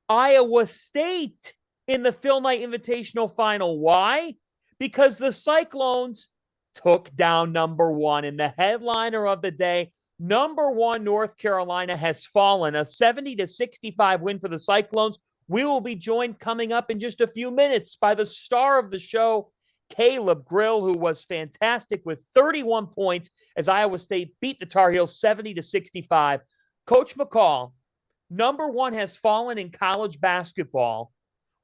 Iowa State in the Phil Knight Invitational Final. Why? Because the Cyclones took down number one. And the headliner of the day, number one, North Carolina has fallen. A 70-65 win for the Cyclones. We will be joined coming up in just a few minutes by the star of the show, Caleb Grill, who was fantastic with 31 points as Iowa State beat the Tar Heels 70-65. Coach McCall, number one has fallen in college basketball.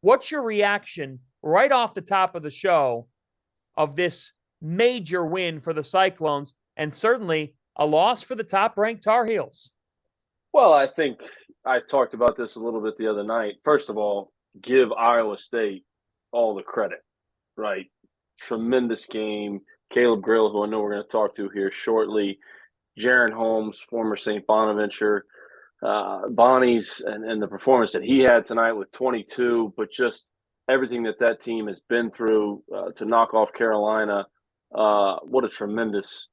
What's your reaction right off the top of the show of this major win for the Cyclones and certainly a loss for the top-ranked Tar Heels? Well, I think I talked about this a little bit the other night. First of all, give Iowa State all the credit, right? Tremendous game. Caleb Grill, who I know we're going to talk to here shortly, Jaron Holmes, former St. Bonaventure, Bonnie's and the performance that he had tonight with 22, but just everything that team has been through to knock off Carolina. What a tremendous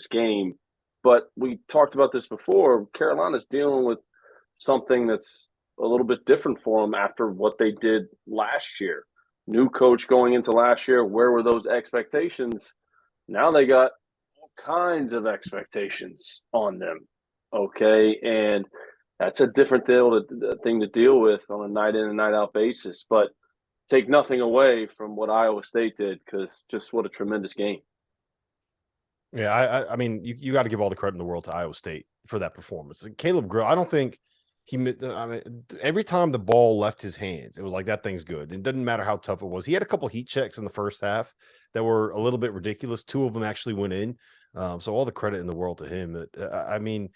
game. But we talked about this before. Carolina's dealing with something that's a little bit different for them after what they did last year. New coach going into last year. Where were those expectations? Now they got all kinds of expectations on them. Okay. And that's a different thing to deal with on a night in and night out basis. But take nothing away from what Iowa State did, because just what a tremendous game. Yeah, I mean, you got to give all the credit in the world to Iowa State for that performance. Caleb Grill, I don't think every time the ball left his hands, it was like, that thing's good. It doesn't matter how tough it was. He had a couple heat checks in the first half that were a little bit ridiculous. Two of them actually went in. So all the credit in the world to him. I mean,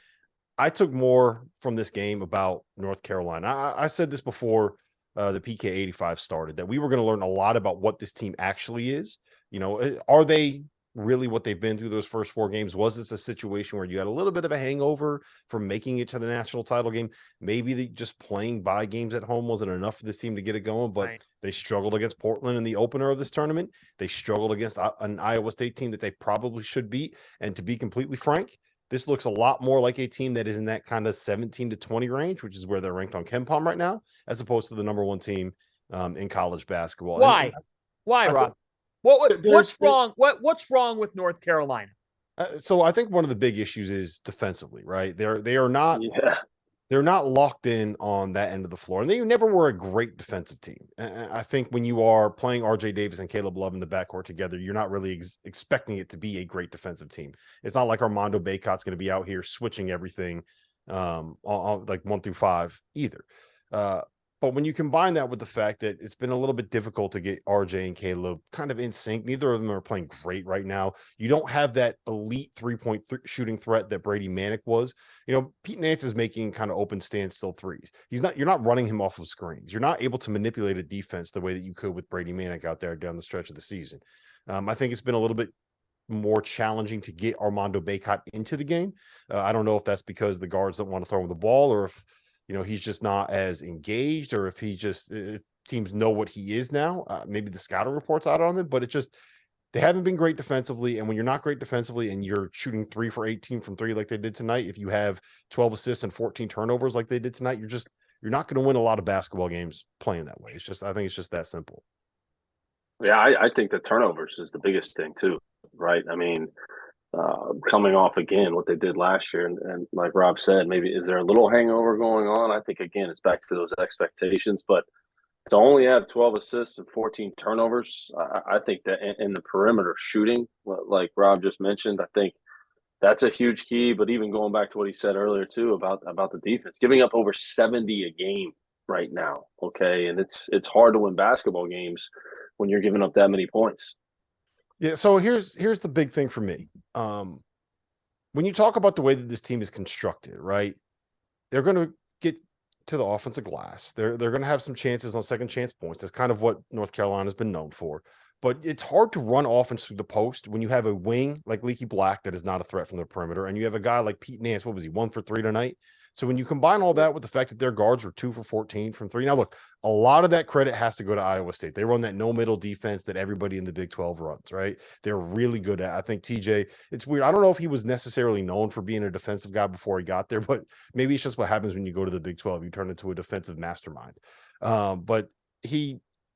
I took more from this game about North Carolina. I said this before the PK 85 started, that we were going to learn a lot about what this team actually is. You know, are they really what they've been through those first four games? Was this a situation where you had a little bit of a hangover from making it to the national title game? Maybe just playing by games at home wasn't enough for this team to get it going, but They struggled against Portland in the opener of this tournament. They struggled against an Iowa State team that they probably should beat. And to be completely frank, this looks a lot more like a team that is in that kind of 17-20 range, which is where they're ranked on KenPom right now, as opposed to the number one team in college basketball. Why? Why, Rob? What's wrong? What's wrong with North Carolina? So I think one of the big issues is defensively, right? They're not locked in on that end of the floor, and they never were a great defensive team. I think when you are playing RJ Davis and Caleb Love in the backcourt together, you're not really expecting it to be a great defensive team. It's not like Armando Bacot's going to be out here switching everything on like 1 through 5 either. But when you combine that with the fact that it's been a little bit difficult to get RJ and Caleb kind of in sync, neither of them are playing great right now. You don't have that elite 3-point shooting threat that Brady Manek was. You know, Pete Nance is making kind of open standstill threes. You're not running him off of screens. You're not able to manipulate a defense the way that you could with Brady Manek out there down the stretch of the season. I think it's been a little bit more challenging to get Armando Bacot into the game. I don't know if that's because the guards don't want to throw him the ball, or if he's just not as engaged, or if teams know what he is now. Maybe the scouting reports out on them, but they haven't been great defensively. And when you're not great defensively and you're shooting 3 for 18 from 3 like they did tonight, if you have 12 assists and 14 turnovers like they did tonight, you're not going to win a lot of basketball games playing that way. I think it's just that simple. Yeah, I think the turnovers is the biggest thing too, right? I mean, coming off again what they did last year, and like Rob said, maybe is there a little hangover going on? I think again it's back to those expectations, but to only have 12 assists and 14 turnovers, I think that in the perimeter shooting, like Rob just mentioned, I think that's a huge key. But even going back to what he said earlier too about the defense, giving up over 70 a game right now, okay, and it's hard to win basketball games when you're giving up that many points. Yeah, so here's the big thing for me. When you talk about the way that this team is constructed, right? They're going to get to the offensive glass. They're going to have some chances on second chance points. That's kind of what North Carolina's been known for. But it's hard to run offense through the post when you have a wing like Leaky Black that is not a threat from the perimeter, and you have a guy like Pete Nance. What was he, 1 for 3 tonight? So when you combine all that with the fact that their guards were 2 for 14 from three, now look, a lot of that credit has to go to Iowa State. They run that no middle defense that everybody in the Big 12 runs, right? They're really good at. I think TJ, it's weird. I don't know if he was necessarily known for being a defensive guy before he got there, but maybe it's just what happens when you go to the Big 12. You turn into a defensive mastermind. But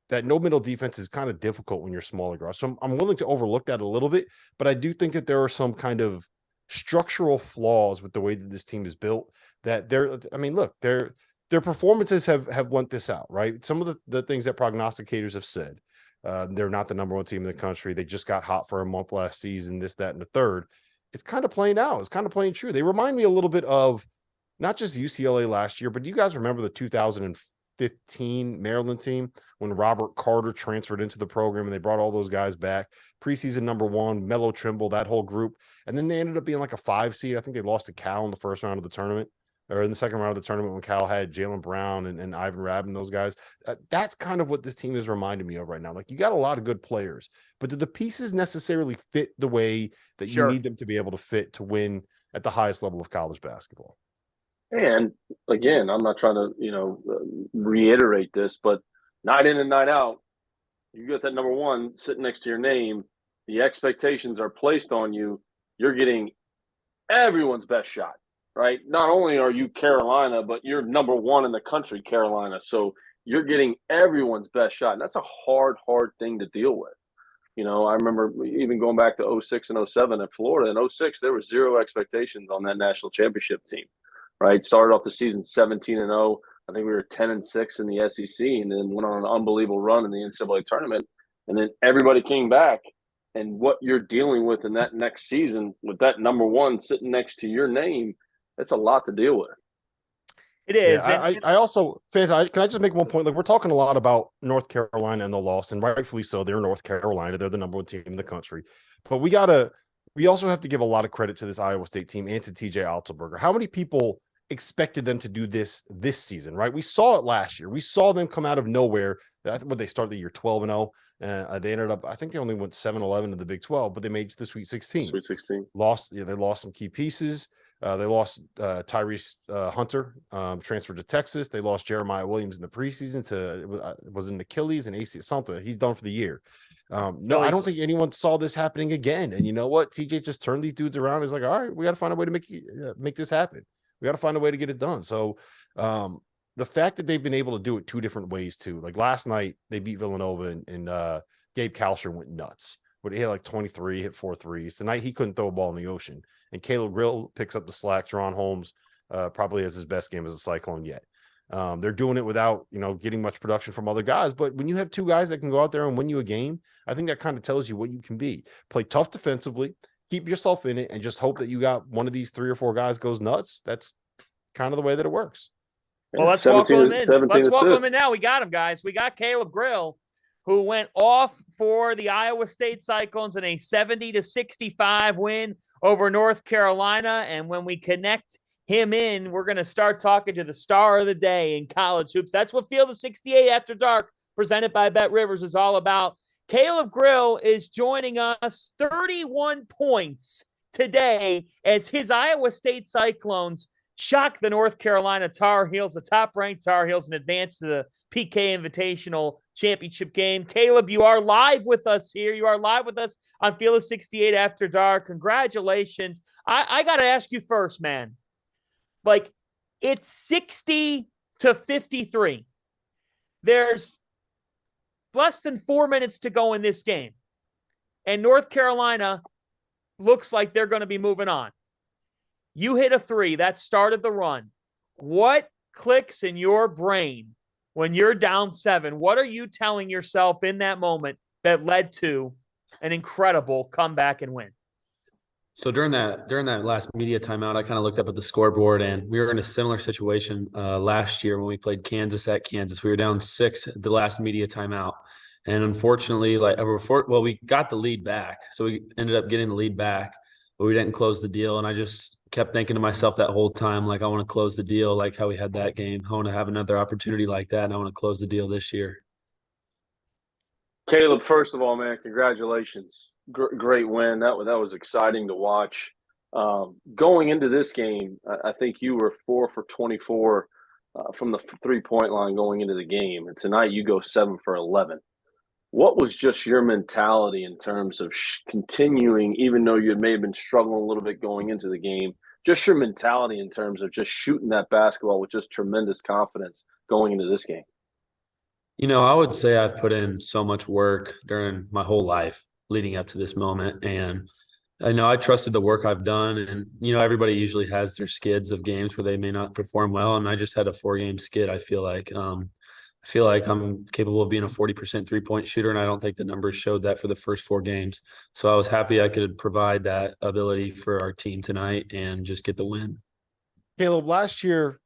that no middle defense is kind of difficult when you're smaller guys. So I'm willing to overlook that a little bit, but I do think that there are some kind of structural flaws with the way that this team is built that their performances have lent this out, right? Some of the things that prognosticators have said, they're not the number one team in the country. They just got hot for a month last season, this, that, and the third. It's kind of playing out. It's kind of playing true. They remind me a little bit of not just UCLA last year, but do you guys remember the 2015 Maryland team when Robert Carter transferred into the program and they brought all those guys back? Preseason number one, Melo Trimble, that whole group. And then they ended up being like a 5 seed. I think they lost to Cal in the first round of the tournament, or in the second round of the tournament when Cal had Jaylen Brown and Ivan Rabb and those guys. That's kind of what this team is reminding me of right now. Like, you got a lot of good players, but do the pieces necessarily fit the way that you need them to be able to fit to win at the highest level of college basketball? And again, I'm not trying to, reiterate this, but night in and night out, you got that number one sitting next to your name. The expectations are placed on you. You're getting everyone's best shot, right? Not only are you Carolina, but you're number one in the country, Carolina. So you're getting everyone's best shot. And that's a hard thing to deal with. I remember even going back to 06 and 07 at Florida. In 06, there was zero expectations on that national championship team, right? Started off the season 17-0. I think we were 10-6 in the SEC, and then went on an unbelievable run in the NCAA tournament. And then everybody came back. And what you're dealing with in that next season with that number one sitting next to your name, that's a lot to deal with. It is. Yeah, I also, fans, can I just make one point? Like, we're talking a lot about North Carolina and the loss, and rightfully so. They're North Carolina. They're the number one team in the country. But we also have to give a lot of credit to this Iowa State team and to TJ Otzelberger. How many people expected them to do this season, right? We saw it last year. We saw them come out of nowhere. I think when they started the year 12-0, they ended up, I think they only went 7-11 in the Big 12, but they made the Sweet 16. Sweet 16. They lost some key pieces. They lost Tyrese Hunter, transferred to Texas. They lost Jeremiah Williams in the preseason to was an Achilles and AC something. He's done for the year. No, I don't think anyone saw this happening again. And you know what? TJ just turned these dudes around. He's like, all right, we got to find a way to make this happen. We got to find a way to get it done. So the fact that they've been able to do it two different ways too. Like last night, they beat Villanova and Gabe Kalsher went nuts. But he had like 23, hit 4 threes. Tonight, he couldn't throw a ball in the ocean. And Caleb Grill picks up the slack. Jaron Holmes probably has his best game as a Cyclone yet. They're doing it without, getting much production from other guys. But when you have two guys that can go out there and win you a game, I think that kind of tells you what you can be. Play tough defensively, keep yourself in it, and just hope that you got one of these 3 or 4 guys goes nuts. That's kind of the way that it works. Well, let's welcome him in. Let's welcome him in now. We got him, guys. We got Caleb Grill, who went off for the Iowa State Cyclones in a 70-65 win over North Carolina. And when we connect him in, we're going to start talking to the star of the day in college hoops. That's what Field of 68 After Dark, presented by Bet Rivers, is all about. Caleb Grill is joining us, 31 points today as his Iowa State Cyclones shock the North Carolina Tar Heels, the top-ranked Tar Heels, and advance to the PK Invitational Championship game. Caleb, you are live with us here. You are live with us on Field of 68 After Dark. Congratulations. I got to ask you first, man. Like, it's 60-53. There's less than 4 minutes to go in this game, and North Carolina looks like they're going to be moving on. You hit a 3 that started the run. What clicks in your brain when you're down 7? What are you telling yourself in that moment that led to an incredible comeback and win? So during that last media timeout, I kind of looked up at the scoreboard, and we were in a similar situation last year when we played Kansas at Kansas. We were down 6 at the last media timeout. And unfortunately, we got the lead back. So we ended up getting the lead back, but we didn't close the deal. And I just kept thinking to myself that whole time, like, I want to close the deal like how we had that game. I want to have another opportunity like that, and I want to close the deal this year. Caleb, first of all, man, congratulations. Great win. That was exciting to watch. Going into this game, I think you were 4 for 24 from the 3-point line going into the game. And tonight you go 7 for 11. What was just your mentality in terms of continuing, even though you may have been struggling a little bit going into the game, just your mentality in terms of just shooting that basketball with just tremendous confidence going into this game? I would say I've put in so much work during my whole life leading up to this moment. And I know I trusted the work I've done. And, everybody usually has their skids of games where they may not perform well. And I just had a 4-game skid. I feel like I'm capable of being a 40% 3-point shooter. And I don't think the numbers showed that for the first 4 games. So I was happy I could provide that ability for our team tonight and just get the win. Caleb, last year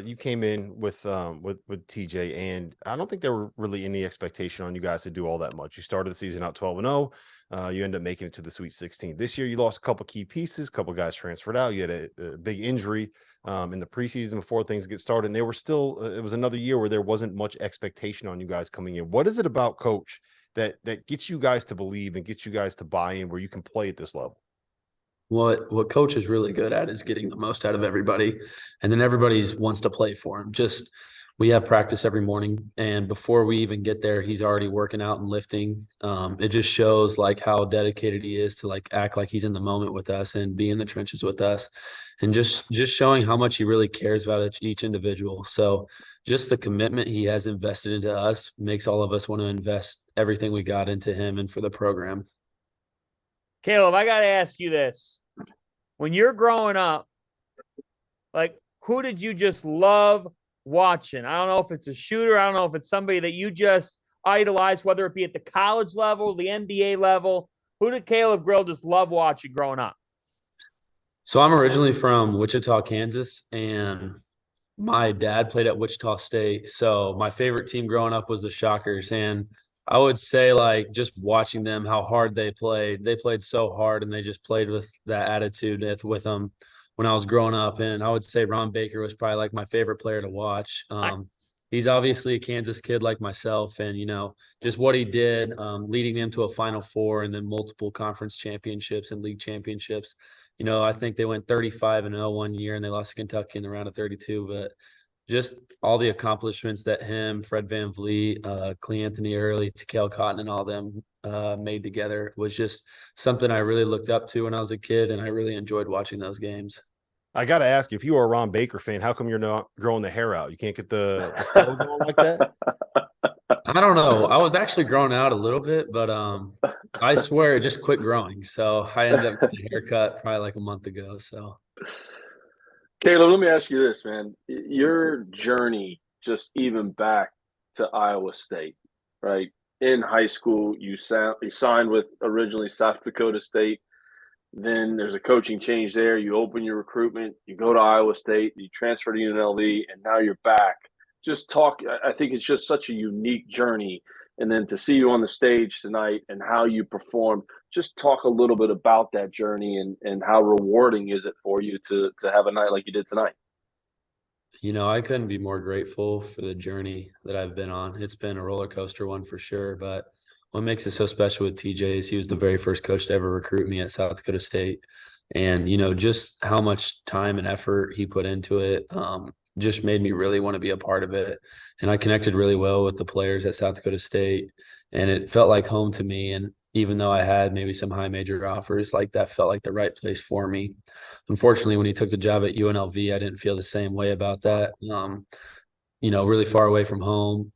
you came in with TJ, and I don't think there were really any expectation on you guys to do all that much. You started the season out 12-0. You end up making it to the Sweet 16. This year you lost a couple key pieces, a couple guys transferred out. You had a big injury in the preseason before things get started, and they were still it was another year where there wasn't much expectation on you guys coming in. What is it about Coach that gets you guys to believe and gets you guys to buy in where you can play at this level? What Coach is really good at is getting the most out of everybody, and then everybody wants to play for him. We have practice every morning, and before we even get there, he's already working out and lifting. It just shows like how dedicated he is to like act like he's in the moment with us and be in the trenches with us, and just showing how much he really cares about each individual. So just the commitment he has invested into us makes all of us want to invest everything we got into him and for the program. Caleb, I got to ask you this. When you're growing up, like, who did you just love watching? I don't know if it's a shooter. I don't know if it's somebody that you just idolize, whether it be at the college level, the NBA level. Who did Caleb Grill just love watching growing up? So I'm originally from Wichita, Kansas, and my dad played at Wichita State. So my favorite team growing up was the Shockers, and I would say, like, just watching them, how hard they played so hard, and they just played with that attitude with them when I was growing up. And I would say Ron Baker was probably like my favorite player to watch. He's obviously a Kansas kid like myself, and, just what he did, leading them to a Final Four and then multiple conference championships and league championships. I think they went 35-0 one year and they lost to Kentucky in the round of 32, but just all the accomplishments that him, Fred VanVleet, Cleanthony Early, Takeo Cotton, and all them made together was just something I really looked up to when I was a kid, and I really enjoyed watching those games. I got to ask you, if you are a Ron Baker fan, how come you're not growing the hair out? You can't get the flow going like that? I don't know. I was actually growing out a little bit, but I swear it just quit growing. So I ended up getting a haircut probably like a month ago. So. Caleb, let me ask you this, man. Your journey just even back to Iowa State, right? In high school, you signed with originally South Dakota State. Then there's a coaching change there. You open your recruitment. You go to Iowa State. You transfer to UNLV, and now you're back. Just talk. I think it's just such a unique journey. And then to see you on the stage tonight and how you performed, just talk a little bit about that journey and how rewarding is it for you to have a night like you did tonight? I couldn't be more grateful for the journey that I've been on. It's been a roller coaster one for sure, but what makes it so special with TJ is he was the very first coach to ever recruit me at South Dakota State. And, just how much time and effort he put into it just made me really want to be a part of it. And I connected really well with the players at South Dakota State, and it felt like home to me. And even though I had maybe some high major offers, like that felt like the right place for me. Unfortunately, when he took the job at UNLV, I didn't feel the same way about that. Really far away from home.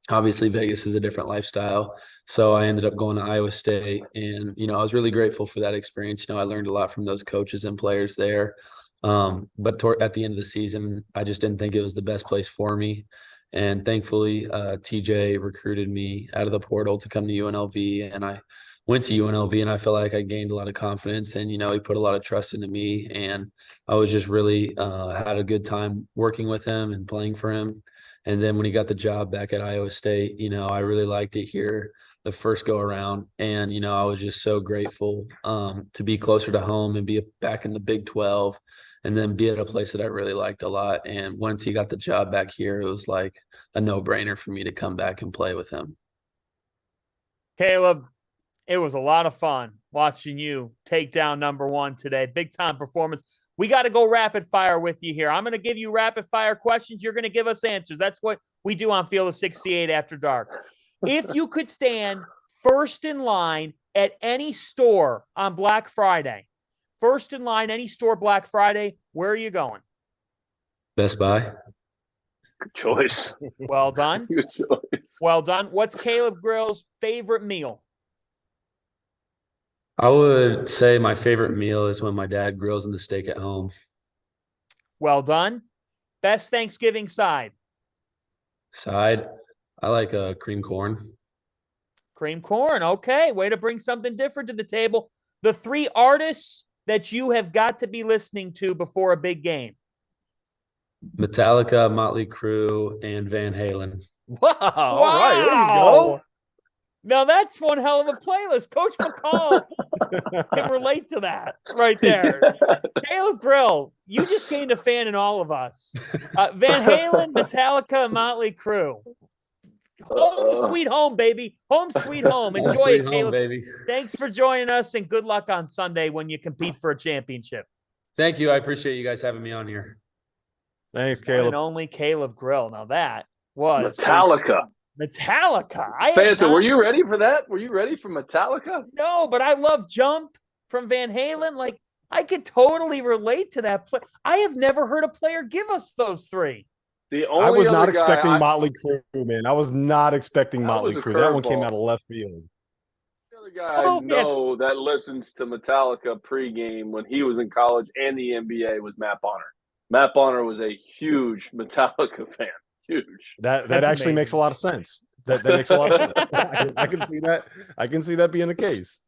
Obviously, Vegas is a different lifestyle. So I ended up going to Iowa State, and, I was really grateful for that experience. I learned a lot from those coaches and players there. But at the end of the season, I just didn't think it was the best place for me. And thankfully, TJ recruited me out of the portal to come to UNLV, and I went to UNLV, and I felt like I gained a lot of confidence, and, he put a lot of trust into me, and I was just really had a good time working with him and playing for him. And then when he got the job back at Iowa State, I really liked it here the first go around. And, I was just so grateful to be closer to home and be back in the Big 12 and then be at a place that I really liked a lot. And once he got the job back here, it was like a no-brainer for me to come back and play with him. Caleb, it was a lot of fun. watching you take down number one today. Big time performance. We got to go rapid fire with you here. I'm going to give you rapid fire questions. You're going to give us answers. That's what we do on Field of 68 After Dark. If you could stand first in line at any store on Black Friday, first in line, any store Black Friday, where are you going? Best Buy. Good choice. Well done. Good choice. Well done. What's Caleb Grill's favorite meal? I would say my favorite meal is when my dad grills in the steak at home. Well done. Best Thanksgiving side? Side, I like cream corn. Cream corn. Okay. Way to bring something different to the table. The 3 artists that you have got to be listening to before a big game. Metallica, Motley Crue, and Van Halen. Wow. All right. There you go. Now that's one hell of a playlist. Coach McCall can relate to that right there. Yeah. Caleb Grill, you just gained a fan in all of us. Van Halen, Metallica, Motley Crue. Home sweet home, baby. Home sweet home. Enjoy Sweet it, home, Caleb. baby. Thanks for joining us, and good luck on Sunday when you compete for a championship. Thank you. I appreciate you guys having me on here. Thanks, One and Caleb. only Caleb Grill. Now that was Metallica. Metallica. Fanta, were you ready for that? Were you ready for Metallica? No, but I love Jump from Van Halen. Like, I could totally relate to that play. I have never heard a player give us those 3. The only I was other not guy expecting Motley Crue, man. I was not expecting That Motley was a Crue. That one curveball. came out of left field. The other guy Oh, I know that listens to Metallica pregame when he was in college and the NBA was Matt Bonner. Matt Bonner was a huge Metallica fan. Huge. That That's actually makes a amazing. lot of sense. That makes a lot of sense. I can see that. I can see that being the case.